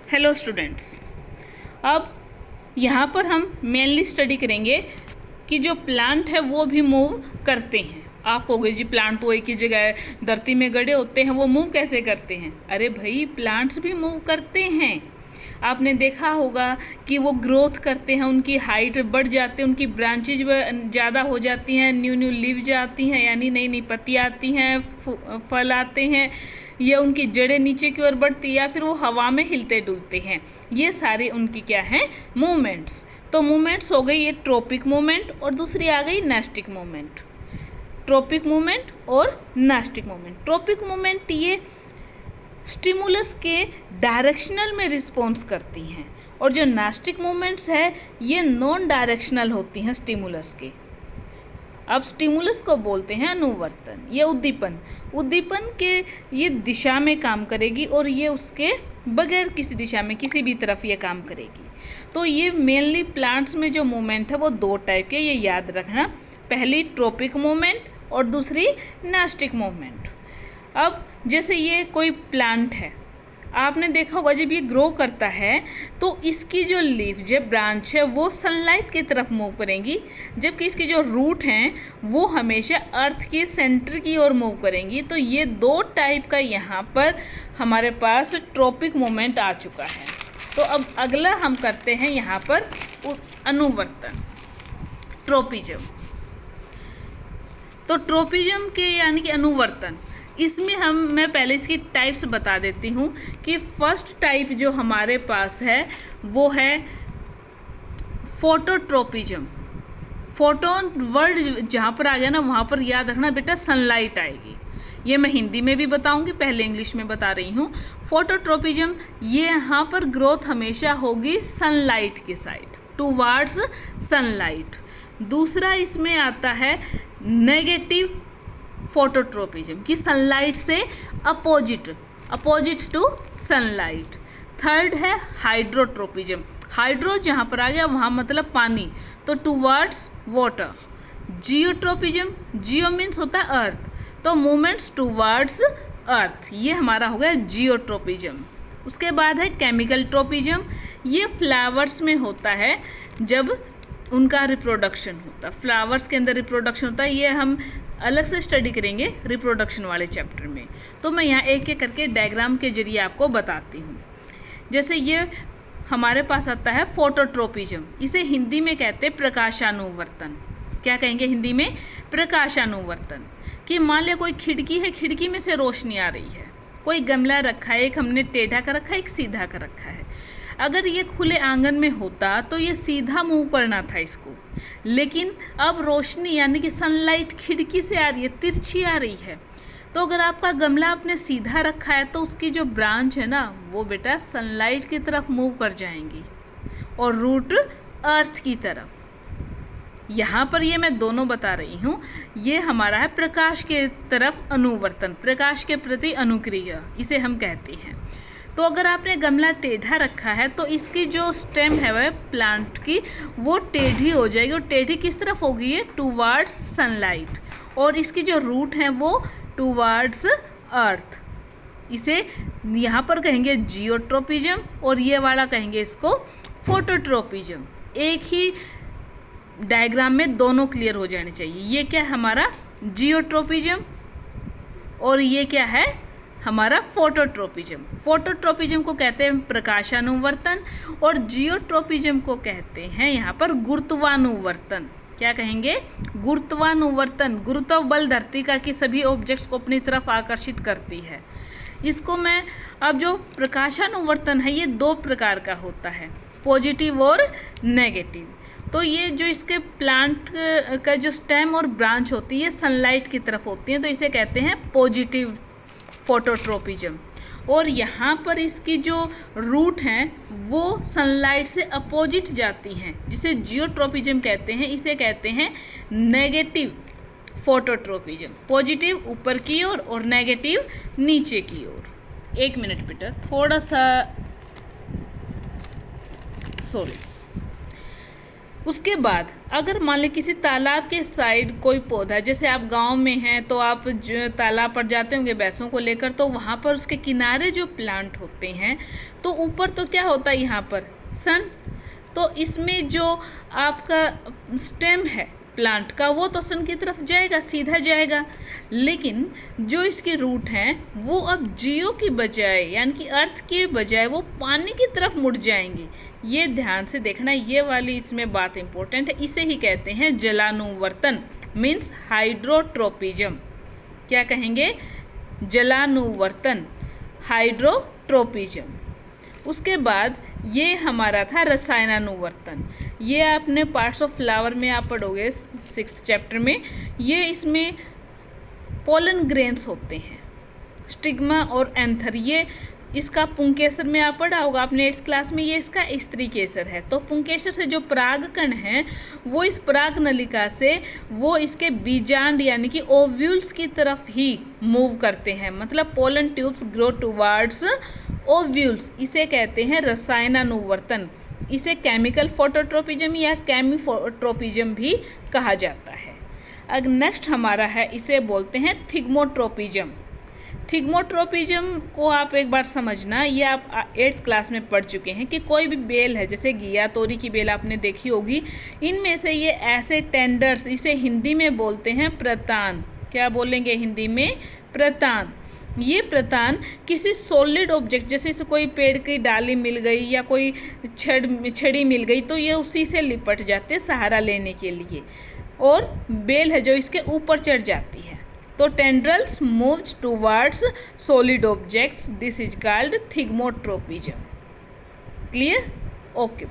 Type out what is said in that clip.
Hello students, अब यहाँ पर हम मेनली स्टडी करेंगे कि जो प्लांट है वो भी मूव करते हैं। आप कहोगे जी प्लांट तो एक ही जगह धरती में गड़े होते हैं, वो मूव कैसे करते हैं? अरे भाई, प्लांट्स भी मूव करते हैं। आपने देखा होगा कि वो ग्रोथ करते हैं, उनकी हाइट बढ़ जाती है, उनकी ब्रांचेज ज़्यादा हो जाती हैं, न्यू न्यू लीव्स आती हैं, यानी नई नई पत्तियाँ आती हैं, फल आते हैं, या उनकी जड़ें नीचे की ओर बढ़ती, या फिर वो हवा में हिलते डुलते हैं। ये सारे उनकी क्या हैं? मूवमेंट्स। तो मूवमेंट्स हो गई ये ट्रोपिक मूवमेंट, और दूसरी आ गई नेस्टिक मूवमेंट। ट्रोपिक मूवमेंट और नेस्टिक मूवमेंट। ट्रोपिक मूवमेंट ये स्टिमुलस के डायरेक्शनल में रिस्पॉन्स करती हैं, और जो नेस्टिक मूवमेंट्स है ये नॉन डायरेक्शनल होती हैं स्टिमुलस के। अब स्टिमुलस को बोलते हैं अनुवर्तन। ये उद्दीपन के ये दिशा में काम करेगी, और ये उसके बगैर किसी दिशा में किसी भी तरफ ये काम करेगी। तो ये मेनली प्लांट्स में जो मूवमेंट है वो दो टाइप के, ये याद रखना। पहली ट्रोपिक मूवमेंट और दूसरी नेस्टिक मूवमेंट। अब जैसे ये कोई प्लांट है, आपने देखा होगा जब ये ग्रो करता है तो इसकी जो लीफ जो ब्रांच है वो सनलाइट की तरफ मूव करेंगी, जबकि इसकी जो रूट हैं वो हमेशा अर्थ के सेंटर की ओर मूव करेंगी। तो ये दो टाइप का यहाँ पर हमारे पास ट्रोपिक मूवमेंट आ चुका है। तो अब अगला हम करते हैं यहाँ पर अनुवर्तन, ट्रोपिज्म। तो ट्रोपिज्म के यानी कि अनुवर्तन, इसमें मैं पहले इसकी टाइप्स बता देती हूँ कि फर्स्ट टाइप जो हमारे पास है वो है फोटोट्रोपिज्म। फोटोन वर्ड जहाँ पर आ गया ना वहाँ पर याद रखना बेटा सनलाइट आएगी। ये मैं हिंदी में भी बताऊँगी, पहले इंग्लिश में बता रही हूँ। फोटोट्रोपिज्म ये यहाँ पर ग्रोथ हमेशा होगी सनलाइट की साइड, टूवार्ड्स सनलाइट। दूसरा इसमें आता है नेगेटिव फोटोट्रोपिज्म कि सनलाइट से अपोजिट टू सनलाइट। थर्ड है हाइड्रोट्रोपिज्म। हाइड्रो जहाँ पर आ गया वहाँ मतलब पानी, तो टूवर्ड्स वाटर। जियोट्रोपिज्म, जियो मीन्स होता है अर्थ, तो मूवमेंट्स टूवर्ड्स अर्थ, ये हमारा हो गया जियोट्रोपिज्म। उसके बाद है केमिकल ट्रोपिज्म। ये फ्लावर्स में होता है जब उनका रिप्रोडक्शन होता है, फ्लावर्स के अंदर रिप्रोडक्शन होता है। ये हम अलग से स्टडी करेंगे रिप्रोडक्शन वाले चैप्टर में। तो मैं यहाँ एक एक करके डायग्राम के जरिए आपको बताती हूँ। जैसे ये हमारे पास आता है फोटोट्रोपिज्म, इसे हिंदी में कहते हैं प्रकाशानुवर्तन। क्या कहेंगे हिंदी में? प्रकाशानुवर्तन। कि मान लिया कोई खिड़की है, खिड़की में से रोशनी आ रही है, कोई गमला रखा है, एक हमने टेढ़ा कर रखा है, एक सीधा कर रखा है। अगर ये खुले आंगन में होता तो ये सीधा मूव करना था इसको, लेकिन अब रोशनी यानी कि सनलाइट खिड़की से आ रही है, तिरछी आ रही है। तो अगर आपका गमला आपने सीधा रखा है तो उसकी जो ब्रांच है ना वो बेटा सनलाइट की तरफ मूव कर जाएंगी, और रूट अर्थ की तरफ। यहाँ पर ये मैं दोनों बता रही हूँ। ये हमारा है प्रकाश के तरफ अनुवर्तन, प्रकाश के प्रति अनुक्रिया, इसे हम कहते हैं। तो अगर आपने गमला टेढ़ा रखा है तो इसकी जो स्टेम है वह प्लांट की वो टेढ़ी हो जाएगी, और टेढ़ी किस तरफ होगी? ये टूवार्ड्स सनलाइट, और इसकी जो रूट है वो टूवार्ड्स अर्थ। इसे यहाँ पर कहेंगे जियोट्रोपिज्म, और ये वाला कहेंगे इसको फोटोट्रोपिज्म। एक ही डायग्राम में दोनों क्लियर हो जाने चाहिए। ये क्या है हमारा जियोट्रोपिज्म, और ये क्या है हमारा फोटोट्रोपिज्म। फोटोट्रोपिज्म को कहते हैं प्रकाशानुवर्तन, और जियोट्रोपिज्म को कहते हैं यहाँ पर गुरुत्वानुवर्तन। क्या कहेंगे? गुरुत्वानुवर्तन। गुरुत्व बल धरती का कि सभी ऑब्जेक्ट्स को अपनी तरफ आकर्षित करती है। इसको मैं अब जो प्रकाशानुवर्तन है ये दो प्रकार का होता है, पॉजिटिव और नेगेटिव। तो ये जो इसके प्लांट का जो स्टेम और ब्रांच होती है सनलाइट की तरफ होती है, तो इसे कहते हैं पॉजिटिव फोटोट्रोपिज्म। और यहाँ पर इसकी जो रूट हैं वो सनलाइट से अपोजिट जाती हैं, जिसे जियोट्रोपिज्म कहते हैं। इसे कहते हैं नेगेटिव फोटोट्रोपिज्म। पॉजिटिव ऊपर की ओर और नेगेटिव नीचे की ओर। एक मिनट बेटा, थोड़ा सा सॉरी। उसके बाद अगर मान लें किसी तालाब के साइड कोई पौधा, जैसे आप गांव में हैं तो आप जो तालाब पर जाते होंगे भैंसों को लेकर, तो वहाँ पर उसके किनारे जो प्लांट होते हैं तो ऊपर तो क्या होता है यहाँ पर सन, तो इसमें जो आपका स्टेम है प्लांट का वो तो सन की तरफ जाएगा, सीधा जाएगा, लेकिन जो इसके रूट हैं वो अब जियो की बजाय यानी कि अर्थ के बजाय वो पानी की तरफ मुड़ जाएंगे। ये ध्यान से देखना, ये वाली इसमें बात इंपॉर्टेंट है। इसे ही कहते हैं जलानुवर्तन, मीन्स हाइड्रोट्रोपिज्म। क्या कहेंगे? जलानुवर्तन, हाइड्रोट्रोपिज्म। उसके बाद ये हमारा था रसायनानुवर्तन। ये आपने पार्ट्स ऑफ फ्लावर में आप पढ़ोगे 6th चैप्टर में। ये इसमें पोलन ग्रेन्स होते हैं, स्टिग्मा और एंथर। ये इसका पुंकेसर में आप पढ़ा होगा आपने 8th क्लास में, ये इसका स्त्री केसर है। तो पुंकेसर से जो परागकण हैं वो इस पराग नलिका से वो इसके बीजांड यानी कि ओव्यूल्स की तरफ ही मूव करते हैं, मतलब pollen tubes grow towards ovules. इसे कहते हैं रसायनानुवर्तन। इसे केमिकल फोटोट्रोपिज्म या केमिफोट्रोपिज्म भी कहा जाता है। अब नेक्स्ट हमारा है, इसे बोलते हैं थिग्मोट्रोपिज्म। थिग्मोट्रोपिज्म को आप एक बार समझना, ये आप 8th क्लास में पढ़ चुके हैं कि कोई भी बेल है, जैसे घिया तोरी की बेल आपने देखी होगी, इनमें से ये ऐसे टेंडर्स, इसे हिंदी में बोलते हैं प्रतान। क्या बोलेंगे हिंदी में? प्रतान। ये प्रतान किसी सॉलिड ऑब्जेक्ट, जैसे इसे कोई पेड़ की डाली मिल गई या कोई छड़ी मिल गई, तो ये उसी से लिपट जाते हैं सहारा लेने के लिए, और बेल है जो इसके ऊपर चढ़ जाती है। तो tendrils moves towards solid objects, this is called thigmotropism. Clear? Okay.